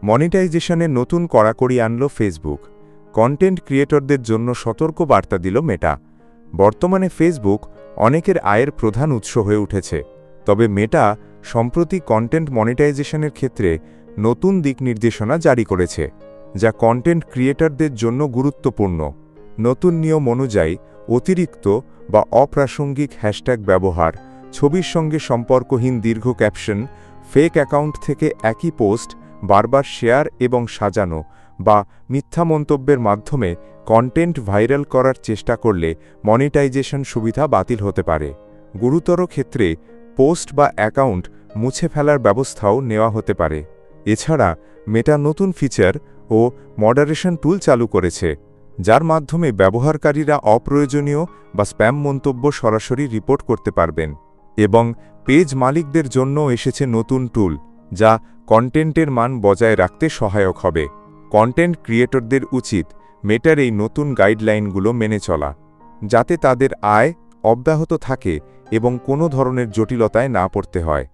মনিটাইজেশনের নতুন কড়াকড়ি আনল ফেসবুক। কন্টেন্ট ক্রিয়েটরদের জন্য সতর্ক বার্তা দিল মেটা। বর্তমানে ফেসবুক অনেকের আয়ের প্রধান উৎস হয়ে উঠেছে। তবে মেটা সম্প্রতি কন্টেন্ট মনিটাইজেশনের ক্ষেত্রে নতুন দিক নির্দেশনা জারি করেছে, যা কন্টেন্ট ক্রিয়েটরদের জন্য গুরুত্বপূর্ণ। নতুন নিয়ম অনুযায়ী অতিরিক্ত বা অপ্রাসঙ্গিক হ্যাশট্যাগ ব্যবহার, ছবির সঙ্গে সম্পর্কহীন দীর্ঘ ক্যাপশন, ফেক অ্যাকাউন্ট থেকে একই পোস্ট বারবার শেয়ার এবং সাজানো বা মিথ্যা মন্তব্যের মাধ্যমে কন্টেন্ট ভাইরাল করার চেষ্টা করলে মনিটাইজেশন সুবিধা বাতিল হতে পারে। গুরুতর ক্ষেত্রে পোস্ট বা অ্যাকাউন্ট মুছে ফেলার ব্যবস্থাও নেওয়া হতে পারে। এছাড়া মেটা নতুন ফিচার ও মডারেশন টুল চালু করেছে, যার মাধ্যমে ব্যবহারকারীরা অপ্রয়োজনীয় বা স্প্যাম মন্তব্য সরাসরি রিপোর্ট করতে পারবেন। এবং পেজ মালিকদের জন্য এসেছে নতুন টুল, যা কন্টেন্টের মান বজায় রাখতে সহায়ক হবে। কন্টেন্ট ক্রিয়েটরদের উচিত মেটার এই নতুন গাইডলাইনগুলো মেনে চলা, যাতে তাদের আয় অব্যাহত থাকে এবং কোনো ধরনের জটিলতায় না পড়তে হয়।